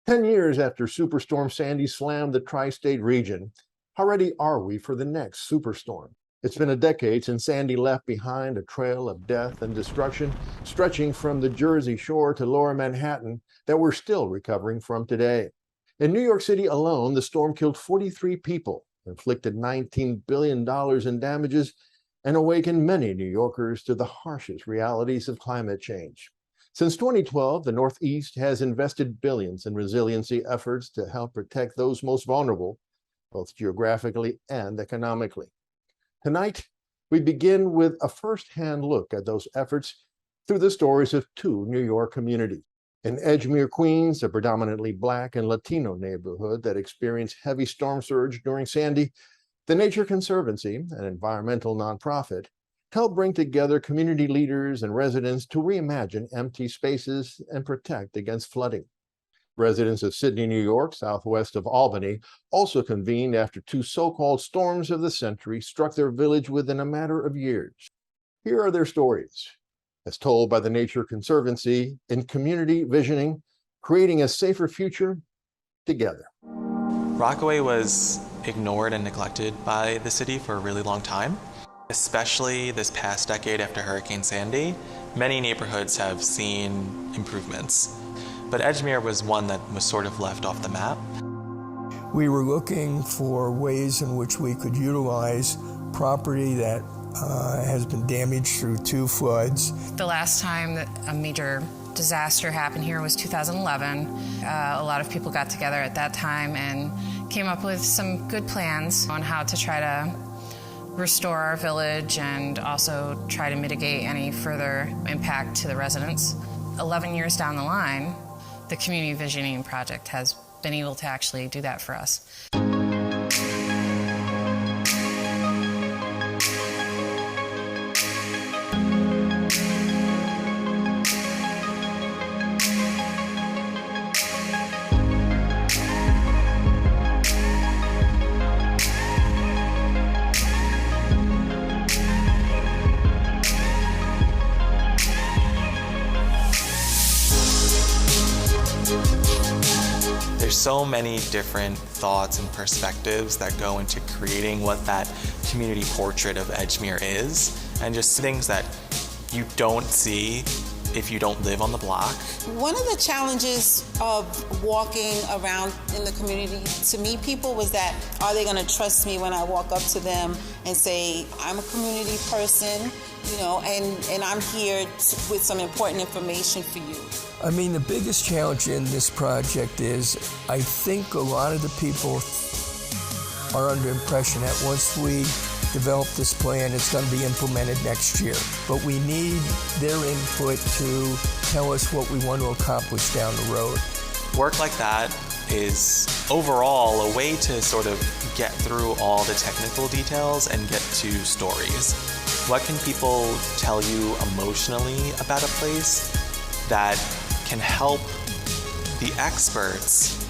10 years after Superstorm Sandy slammed the tri-state region, how ready are we for the next superstorm? It's been a decade since Sandy left behind a trail of death and destruction, stretching from the Jersey Shore to lower Manhattan, that we're still recovering from today. In New York City alone, the storm killed 43 people, inflicted $19 billion in damages, and awakened many New Yorkers to the harshest realities of climate change. Since 2012, the Northeast has invested billions in resiliency efforts to help protect those most vulnerable, both geographically and economically. Tonight, we begin with a first-hand look at those efforts through the stories of two New York communities. In Edgemere, Queens, a predominantly Black and Latino neighborhood that experienced heavy storm surge during Sandy, the Nature Conservancy, an environmental nonprofit, helped bring together community leaders and residents to reimagine empty spaces and protect against flooding. Residents of Sydney, New York, southwest of Albany, also convened after two so-called storms of the century struck their village within a matter of years. Here are their stories, as told by the Nature Conservancy in Community Visioning, Creating a Safer Future Together. Rockaway was ignored and neglected by the city for a really long time. Especially this past decade after Hurricane Sandy, many neighborhoods have seen improvements. But Edgemere was one that was sort of left off the map. We were looking for ways in which we could utilize property that has been damaged through two floods. The last time that a major disaster happened here was 2011. A lot of people got together at that time and came up with some good plans on how to try to restore our village and also try to mitigate any further impact to the residents. 11 years down the line, the Community Visioning Project has been able to actually do that for us. There's so many different thoughts and perspectives that go into creating what that community portrait of Edgemere is, and just things that you don't see if you don't live on the block. One of the challenges of walking around in the community to meet people was that, are they going to trust me when I walk up to them and say, I'm a community person, you know, and I'm here with some important information for you. I mean, the biggest challenge in this project is I think a lot of the people are under the impression that once we develop this plan, it's going to be implemented next year. But we need their input to tell us what we want to accomplish down the road. Work like that is overall a way to sort of get through all the technical details and get to stories. What can people tell you emotionally about a place that can help the experts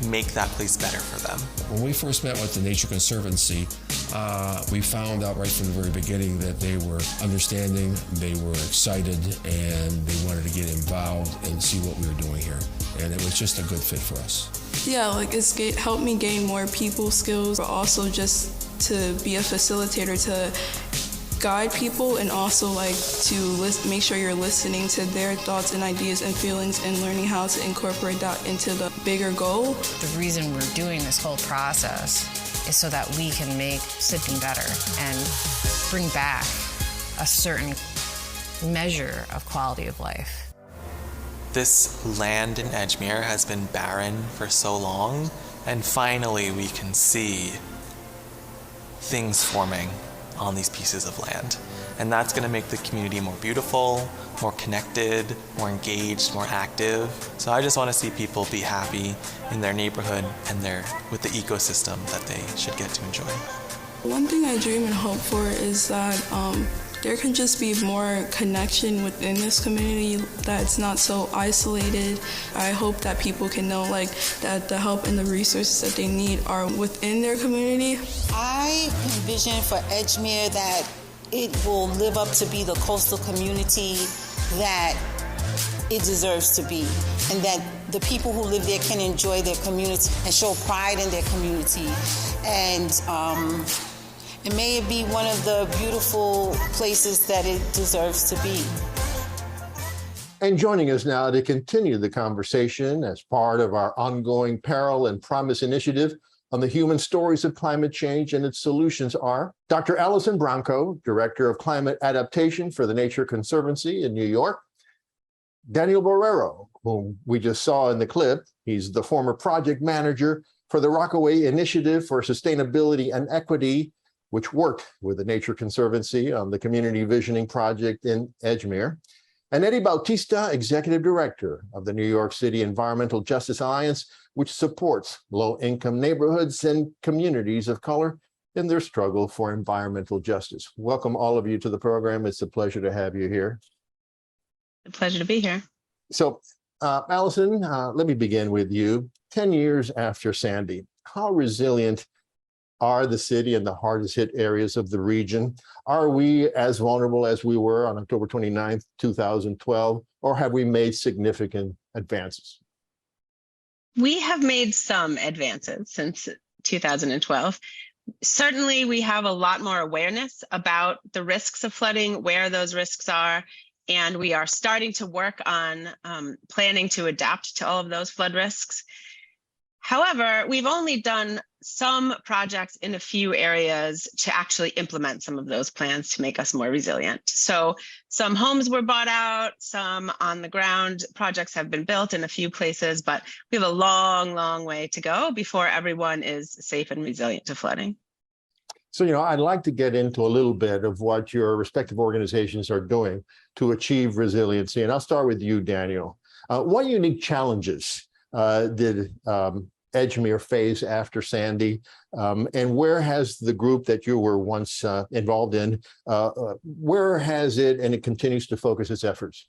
make that place better for them? When we first met with the Nature Conservancy, we found out right from the very beginning that they were understanding, they were excited, and they wanted to get involved and see what we were doing here. And it was just a good fit for us. Yeah, like it's helped me gain more people skills, but also just to be a facilitator, to guide people, and also like to make sure you're listening to their thoughts and ideas and feelings and learning how to incorporate that into the bigger goal. The reason we're doing this whole process is so that we can make Sydney better and bring back a certain measure of quality of life. This land in Edgemere has been barren for so long, and finally we can see things forming on these pieces of land. And that's going to make the community more beautiful, more connected, more engaged, more active. So I just want to see people be happy in their neighborhood and with the ecosystem that they should get to enjoy. One thing I dream and hope for is that there can just be more connection within this community, that it's not so isolated. I hope that people can know like that the help and the resources that they need are within their community. I envision for Edgemere that it will live up to be the coastal community that it deserves to be, and that the people who live there can enjoy their community and show pride in their community. And may it be one of the beautiful places that it deserves to be. And joining us now to continue the conversation as part of our ongoing Peril and Promise initiative on the human stories of climate change and its solutions are Dr. Alison Branco, Director of Climate Adaptation for the Nature Conservancy in New York, Daniel Borrero, whom we just saw in the clip. He's the former project manager for the Rockaway Initiative for Sustainability and Equity, which worked with the Nature Conservancy on the Community Visioning Project in Edgemere. And Eddie Bautista, Executive Director of the New York City Environmental Justice Alliance, which supports low-income neighborhoods and communities of color in their struggle for environmental justice. Welcome all of you to the program. It's a pleasure to have you here. A pleasure to be here. So, Alison, let me begin with you. 10 years after Sandy, how resilient are the city and the hardest hit areas of the region? Are we as vulnerable as we were on October 29th, 2012, or have we made significant advances? We have made some advances since 2012. Certainly, we have a lot more awareness about the risks of flooding, where those risks are, and we are starting to work on planning to adapt to all of those flood risks. However, we've only done some projects in a few areas to actually implement some of those plans to make us more resilient. So some homes were bought out, some on the ground projects have been built in a few places, but we have a long, long way to go before everyone is safe and resilient to flooding. So, I'd like to get into a little bit of what your respective organizations are doing to achieve resiliency. And I'll start with you, Daniel. What unique challenges did Edgemere face after Sandy, and where has the group that you were once involved in, where has it and it continues to focus its efforts?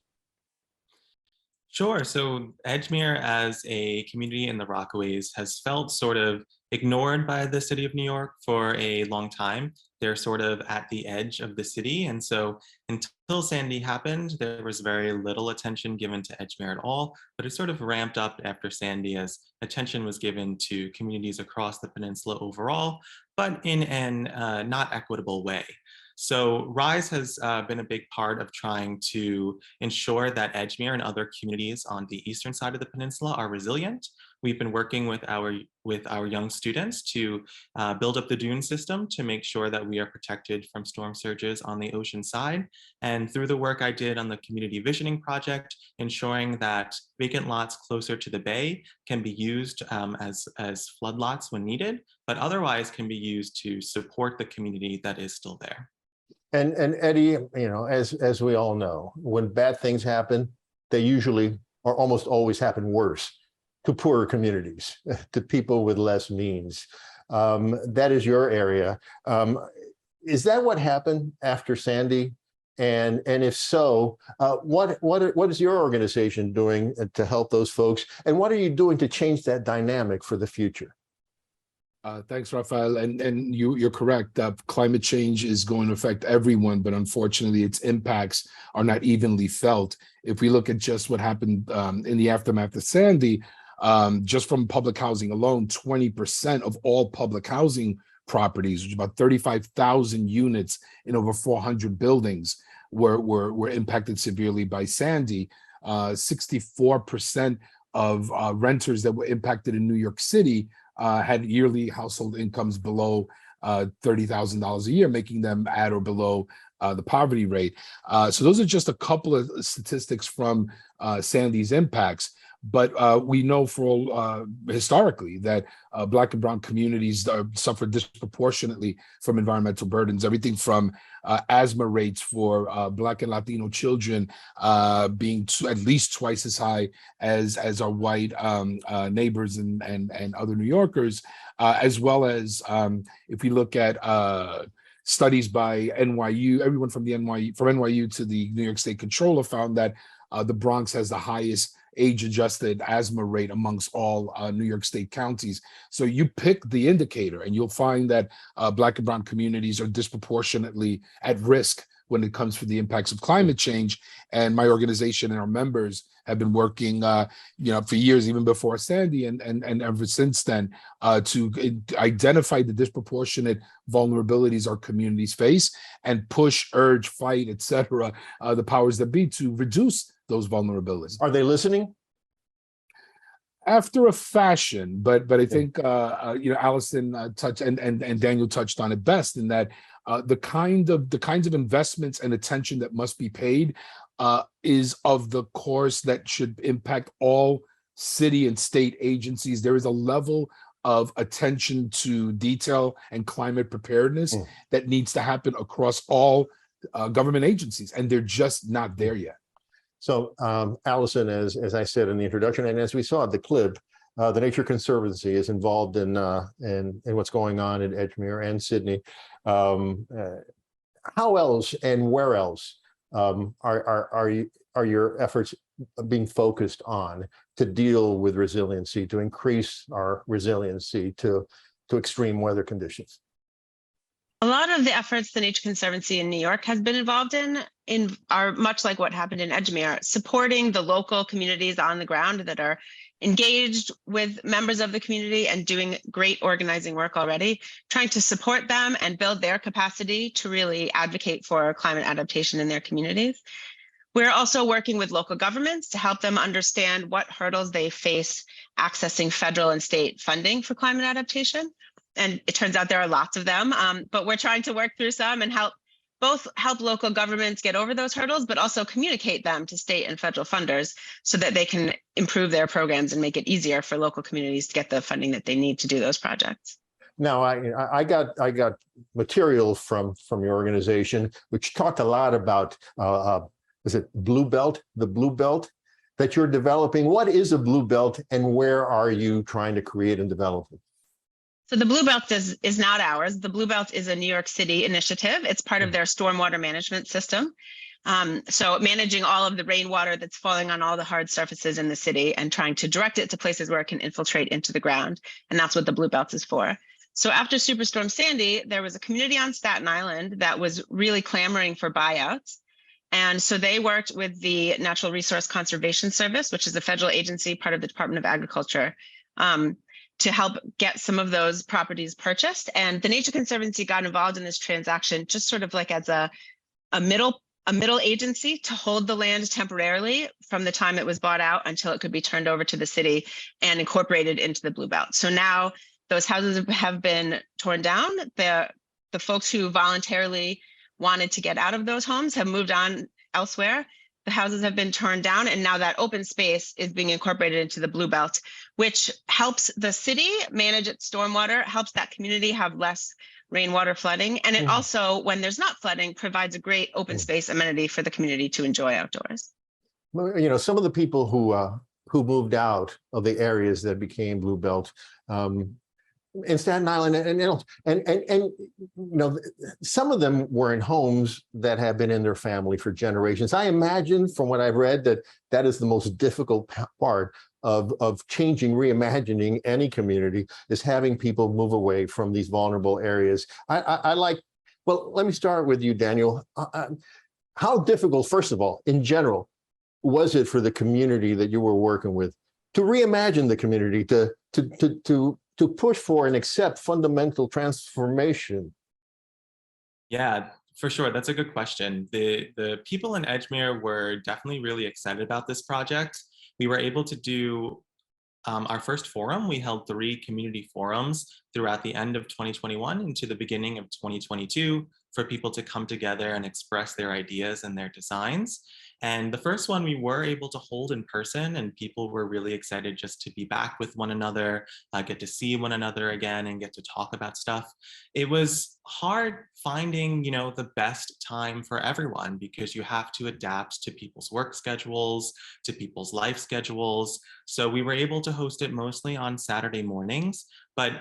Sure. So Edgemere as a community in the Rockaways has felt sort of ignored by the city of New York for a long time. They're sort of at the edge of the city. And so until Sandy happened, there was very little attention given to Edgemere at all, but it sort of ramped up after Sandy as attention was given to communities across the peninsula overall, but in an not equitable way. So RISE has been a big part of trying to ensure that Edgemere and other communities on the eastern side of the peninsula are resilient. We've been working with our young students to build up the dune system to make sure that we are protected from storm surges on the ocean side. And through the work I did on the Community Visioning Project, ensuring that vacant lots closer to the bay can be used as flood lots when needed, but otherwise can be used to support the community that is still there. And Eddie, as we all know, when bad things happen, they usually or almost always happen worse to poorer communities, to people with less means. That is your area. Is that what happened after Sandy? And if so, what is your organization doing to help those folks? And what are you doing to change that dynamic for the future? Thanks, Rafael. And you're correct. Climate change is going to affect everyone, but unfortunately, its impacts are not evenly felt. If we look at just what happened in the aftermath of Sandy, just from public housing alone, 20% of all public housing properties, which is about 35,000 units in over 400 buildings, were impacted severely by Sandy. 64% of renters that were impacted in New York City had yearly household incomes below $30,000 a year, making them at or below the poverty rate. So those are just a couple of statistics from Sandy's impacts. But we know historically that Black and Brown communities suffer disproportionately from environmental burdens, everything from asthma rates for Black and Latino children being at least twice as high as our white neighbors and other New Yorkers, as well as if we look at studies by NYU, everyone from NYU to the New York State Controller found that the Bronx has the highest age-adjusted asthma rate amongst all New York State counties. So you pick the indicator and you'll find that Black and Brown communities are disproportionately at risk when it comes to the impacts of climate change. And my organization and our members have been working, for years, even before Sandy, and ever since then, to identify the disproportionate vulnerabilities our communities face and push, urge, fight, etc., the powers that be to reduce those vulnerabilities. Are they listening? After a fashion, but I think Allison touched and Daniel touched on it best, in that the kinds of investments and attention that must be paid is of the course that should impact all city and state agencies. There is a level of attention to detail and climate preparedness that needs to happen across all government agencies, and they're just not there yet. So, Allison, as I said in the introduction, and as we saw at the clip, the Nature Conservancy is involved in what's going on in Edgemere and Sydney. How else and where else are your efforts being focused on to deal with resiliency, to increase our resiliency to extreme weather conditions? A lot of the efforts the Nature Conservancy in New York has been involved in are much like what happened in Edgemere, supporting the local communities on the ground that are engaged with members of the community and doing great organizing work already, trying to support them and build their capacity to really advocate for climate adaptation in their communities. We're also working with local governments to help them understand what hurdles they face accessing federal and state funding for climate adaptation. And it turns out there are lots of them, but we're trying to work through some and help local governments get over those hurdles, but also communicate them to state and federal funders so that they can improve their programs and make it easier for local communities to get the funding that they need to do those projects. Now, I got material from your organization, which talked a lot about, is it Blue Belt, the Blue Belt that you're developing? What is a Blue Belt and where are you trying to create and develop it? So the Blue Belt is not ours. The Blue Belt is a New York City initiative. It's part of their stormwater management system. So managing all of the rainwater that's falling on all the hard surfaces in the city and trying to direct it to places where it can infiltrate into the ground. And that's what the Blue Belt is for. So after Superstorm Sandy, there was a community on Staten Island that was really clamoring for buyouts. And so they worked with the Natural Resource Conservation Service, which is a federal agency, part of the Department of Agriculture, to help get some of those properties purchased. And the Nature Conservancy got involved in this transaction just sort of like as a middle agency to hold the land temporarily from the time it was bought out until it could be turned over to the city and incorporated into the Blue Belt. So now those houses have been torn down. The folks who voluntarily wanted to get out of those homes have moved on elsewhere. The houses have been torn down, and now that open space is being incorporated into the Blue Belt, which helps the city manage its stormwater, helps that community have less rainwater flooding. And it also, when there's not flooding, provides a great open space amenity for the community to enjoy outdoors. You know, some of the people who moved out of the areas that became Blue Belt, in Staten Island, and some of them were in homes that have been in their family for generations. I imagine, from what I've read, that is the most difficult part of changing, reimagining any community, is having people move away from these vulnerable areas. Well, let me start with you, Daniel. How difficult, first of all, in general, was it for the community that you were working with to reimagine the community, to push for and accept fundamental transformation? Yeah, for sure. That's a good question. The people in Edgemere were definitely really excited about this project. We were able to do our first forum. We held 3 community forums throughout the end of 2021 into the beginning of 2022 for people to come together and express their ideas and their designs. And the first one we were able to hold in person, and people were really excited just to be back with one another, get to see one another again and get to talk about stuff. It was hard finding, the best time for everyone, because you have to adapt to people's work schedules, to people's life schedules. So we were able to host it mostly on Saturday mornings, but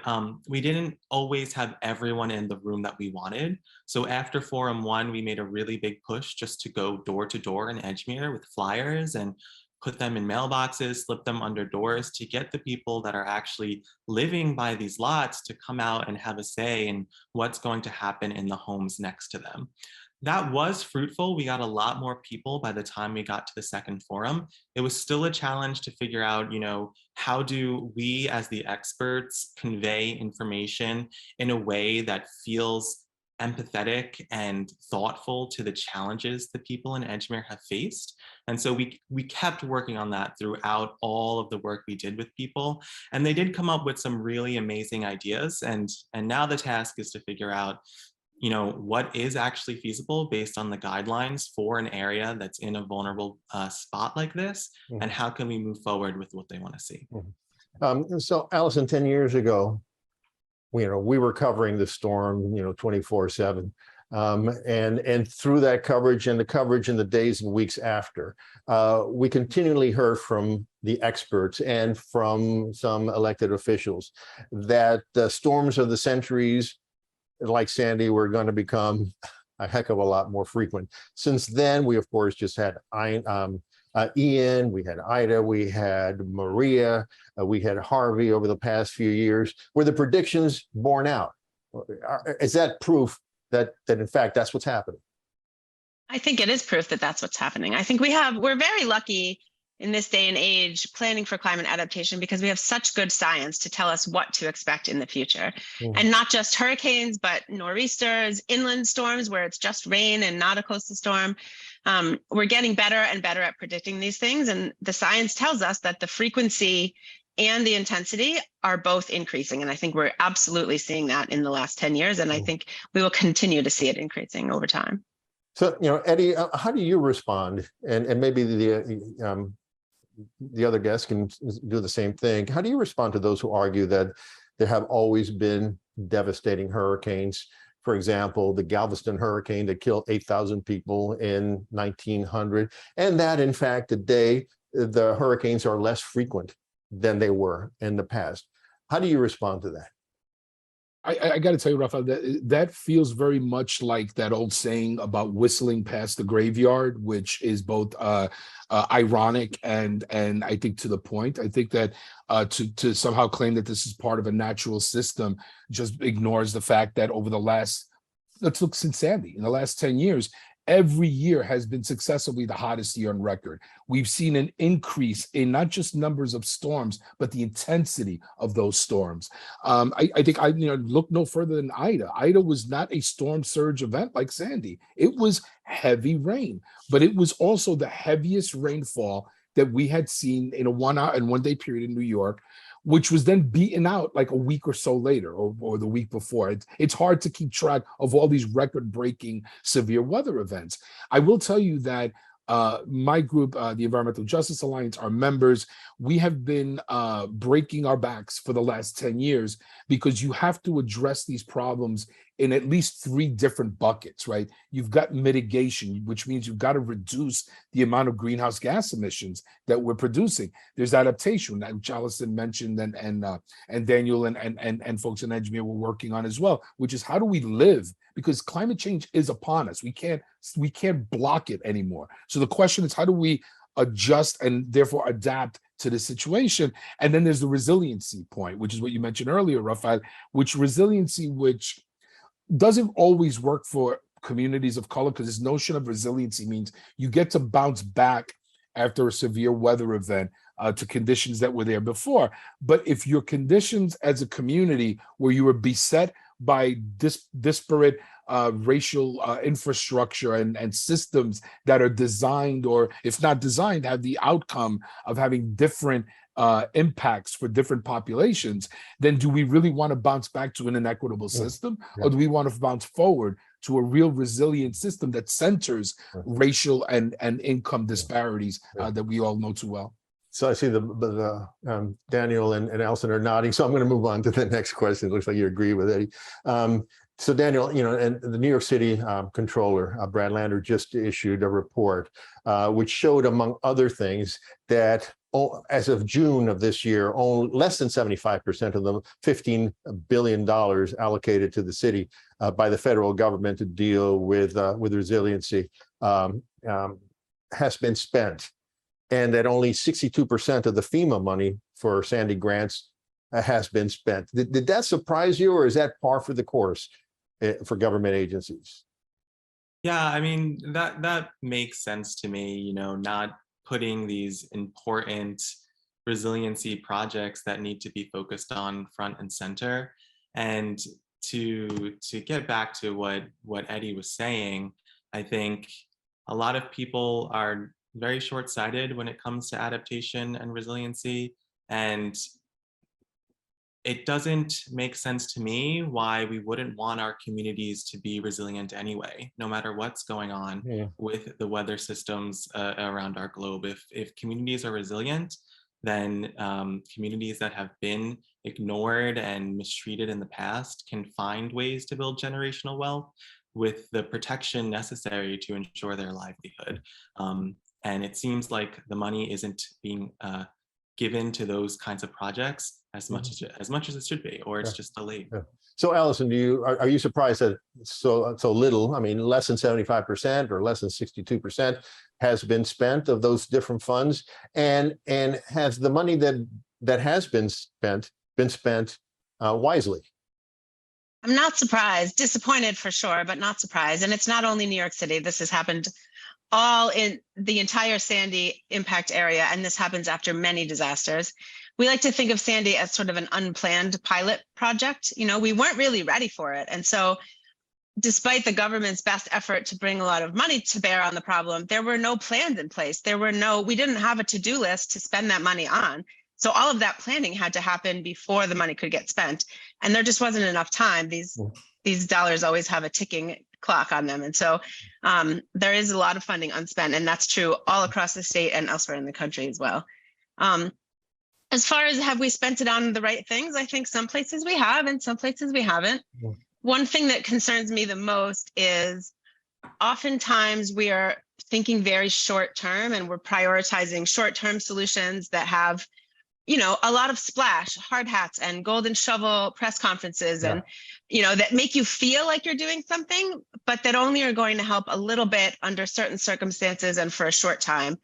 we didn't always have everyone in the room that we wanted. So after Forum 1, we made a really big push just to go door to door in Edgemere with flyers and put them in mailboxes, slip them under doors to get the people that are actually living by these lots to come out and have a say in what's going to happen in the homes next to them. That was fruitful. We got a lot more people by the time we got to the second forum. It was still a challenge to figure out, how do we as the experts convey information in a way that feels empathetic and thoughtful to the challenges that people in Edgemere have faced. And so we kept working on that throughout all of the work we did with people. And they did come up with some really amazing ideas. And now the task is to figure out what is actually feasible based on the guidelines for an area that's in a vulnerable spot like this, and how can we move forward with what they want to see. So Allison, 10 years ago, we were covering the storm, 24/7. And through that coverage and the coverage in the days and weeks after, we continually heard from the experts and from some elected officials that the storms of the centuries, like Sandy, were going to become a heck of a lot more frequent. Since then, we of course just had Ian, we had Ida, we had Maria, we had Harvey over the past few years. Were the predictions borne out? Is that proof that in fact that's what's happening? I think it is proof that that's what's happening. I think we're very lucky in this day and age planning for climate adaptation because we have such good science to tell us what to expect in the future. And not just hurricanes, but nor'easters, inland storms where it's just rain and not a coastal storm. We're getting better and better at predicting these things. And the science tells us that the frequency and the intensity are both increasing. And I think we're absolutely seeing that in the last 10 years. And I think we will continue to see it increasing over time. So, Eddie, how do you respond? And maybe the other guests can do the same thing. How do you respond to those who argue that there have always been devastating hurricanes? For example, the Galveston hurricane that killed 8,000 people in 1900, and that in fact today the hurricanes are less frequent than they were in the past. How do you respond to that? I got to tell you, Rafael, that feels very much like that old saying about whistling past the graveyard, which is both ironic and I think to the point. I think that to somehow claim that this is part of a natural system just ignores the fact that over the last, let's look since Sandy, in the last 10 years, every year has been successively the hottest year on record. We've seen an increase in not just numbers of storms, but the intensity of those storms. I think I look no further than Ida. Ida was not a storm surge event like Sandy. It was heavy rain, but it was also the heaviest rainfall that we had seen in a 1 hour and 1 day period in New York, which was then beaten out like a week or so later or the week before. It's hard to keep track of all these record-breaking severe weather events. I will tell you that my group, the Environmental Justice Alliance, our members, we have been breaking our backs for the last 10 years because you have to address these problems in at least 3 different buckets, right? You've got mitigation, which means you've got to reduce the amount of greenhouse gas emissions that we're producing. There's adaptation that Allison mentioned and Daniel and folks in Edgemere were working on as well, which is how do we live? Because climate change is upon us. We can't block it anymore. So the question is, how do we adjust and therefore adapt to the situation? And then there's the resiliency point, which is what you mentioned earlier, Rafael, which doesn't always work for communities of color, because this notion of resiliency means you get to bounce back after a severe weather event to conditions that were there before. But if your conditions as a community where you were beset by disparate racial infrastructure and systems that are designed, or if not designed, have the outcome of having different impacts for different populations, then do we really want to bounce back to an inequitable system? Or do we want to bounce forward to a real resilient system that centers racial and income disparities that we all know too well? So I see Daniel and Allison are nodding, so I'm going to move on to the next question. It looks like you agree with Eddie. So Daniel, and the New York City Comptroller, Brad Lander, just issued a report which showed, among other things, that as of June of this year, only less than 75% of the $15 billion allocated to the city by the federal government to deal with resiliency has been spent, and that only 62% of the FEMA money for Sandy grants has been spent. Did that surprise you, or is that par for the course for government agencies? Yeah, I mean, that makes sense to me, you know, not putting these important resiliency projects that need to be focused on front and center. And to get back to what Eddie was saying, I think a lot of people are very short-sighted when it comes to adaptation and resiliency. And it doesn't make sense to me why we wouldn't want our communities to be resilient anyway, no matter what's going on with the weather systems around our globe. If communities are resilient, then communities that have been ignored and mistreated in the past can find ways to build generational wealth with the protection necessary to ensure their livelihood. And it seems like the money isn't being given to those kinds of projects as much as it should be, or it's just delayed. So Allison, are you surprised that so little, I mean, less than 75% or less than 62% has been spent of those different funds? And has the money that has been spent wisely? I'm not surprised, disappointed for sure, but not surprised. And it's not only New York City. This has happened all in the entire Sandy impact area, and this happens after many disasters. We like to think of Sandy as sort of an unplanned pilot project. You know, we weren't really ready for it. And so despite the government's best effort to bring a lot of money to bear on the problem, there were no plans in place. We didn't have a to-do list to spend that money on. So all of that planning had to happen before the money could get spent. And there just wasn't enough time. These dollars always have a ticking clock on them. And so there is a lot of funding unspent, and that's true all across the state and elsewhere in the country as well. As far as have we spent it on the right things, I think some places we have and some places we haven't. One thing that concerns me the most is oftentimes we are thinking very short term, and we're prioritizing short-term solutions that have, you know, a lot of splash, hard hats and golden shovel press conferences and, you know, that make you feel like you're doing something, but that only are going to help a little bit under certain circumstances and for a short time.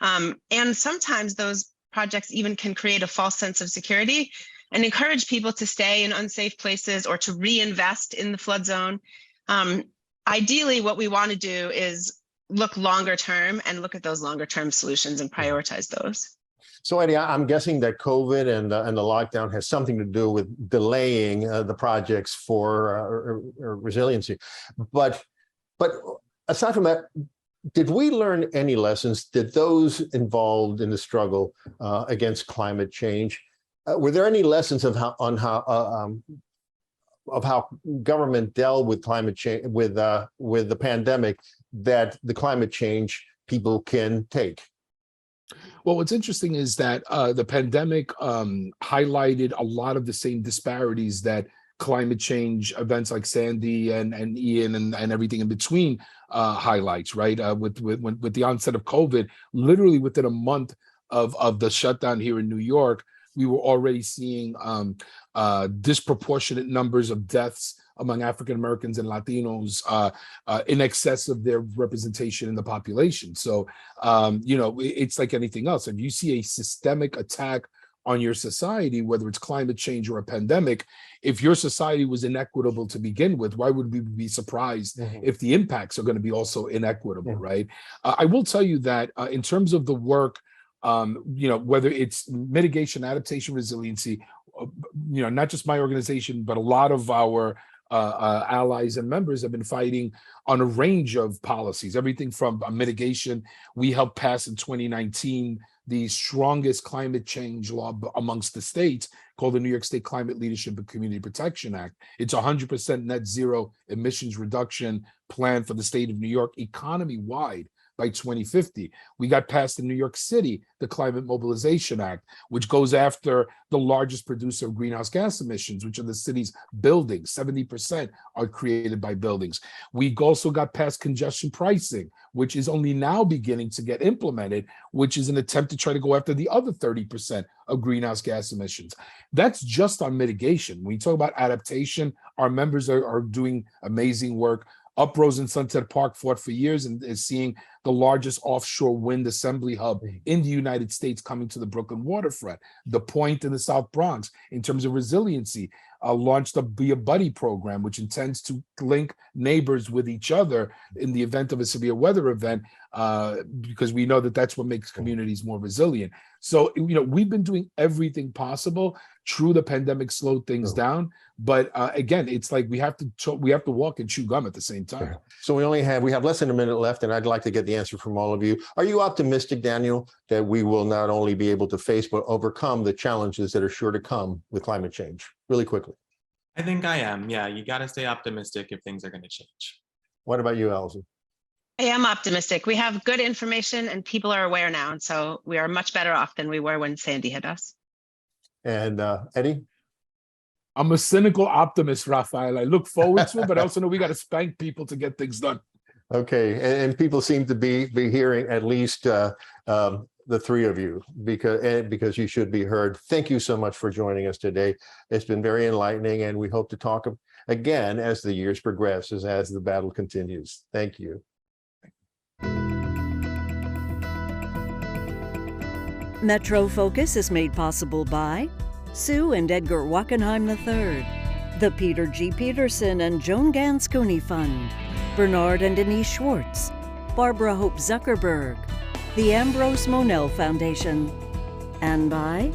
And sometimes those projects even can create a false sense of security and encourage people to stay in unsafe places or to reinvest in the flood zone. Ideally, what we want to do is look longer term and look at those longer term solutions and prioritize those. So Eddie, I'm guessing that COVID and the lockdown has something to do with delaying the projects for resiliency. But aside from that, did we learn any lessons? Did those involved in the struggle against climate change? Were there any lessons of how government dealt with climate change, with the pandemic, that the climate change people can take? Well, what's interesting is that the pandemic highlighted a lot of the same disparities that climate change events like Sandy and Ian and everything in between highlights, right? With the onset of COVID, literally within a month of the shutdown here in New York, we were already seeing disproportionate numbers of deaths among African Americans and Latinos in excess of their representation in the population. So, you know, it's like anything else. If you see a systemic attack on your society, whether it's climate change or a pandemic, if your society was inequitable to begin with, why would we be surprised if the impacts are going to be also inequitable, right? I will tell you that in terms of the work, you know, whether it's mitigation, adaptation, resiliency, you know, not just my organization, but a lot of our allies and members have been fighting on a range of policies, everything from mitigation. We helped pass in 2019 the strongest climate change law amongst the states, called the New York State Climate Leadership and Community Protection Act. It's 100% net zero emissions reduction plan for the state of New York, economy-wide, by 2050. We got passed in New York City, the Climate Mobilization Act, which goes after the largest producer of greenhouse gas emissions, which are the city's buildings. 70% are created by buildings. We also got past congestion pricing, which is only now beginning to get implemented, which is an attempt to try to go after the other 30% of greenhouse gas emissions. That's just on mitigation. When we talk about adaptation, our members are doing amazing work. Uprose in Sunset Park fought for years and is seeing the largest offshore wind assembly hub in the United States coming to the Brooklyn waterfront. The Point in the South Bronx, in terms of resiliency, launched a Be a Buddy program, which intends to link neighbors with each other in the event of a severe weather event, because we know that that's what makes communities more resilient. So, we've been doing everything possible. True, the pandemic slowed things down, but again, it's like we have to walk and chew gum at the same time. So we have less than a minute left, and I'd like to get the answer from all of you. Are you optimistic, Daniel, that we will not only be able to face but overcome the challenges that are sure to come with climate change? Really quickly. I think I am. Yeah, you got to stay optimistic if things are going to change. What about you, Allison? I am optimistic. We have good information and people are aware now. And so we are much better off than we were when Sandy hit us. And Eddie? I'm a cynical optimist, Raphael. I look forward to it, but I also know we got to spank people to get things done. Okay, and people seem to be hearing at least the three of you, because you should be heard. Thank you so much for joining us today. It's been very enlightening, and we hope to talk again as the years progress, as the battle continues. Thank you. Metro Focus is made possible by Sue and Edgar Wackenheim III, the Peter G. Peterson and Joan Gansconi Fund, Bernard and Denise Schwartz, Barbara Hope Zuckerberg, the Ambrose Monell Foundation, and by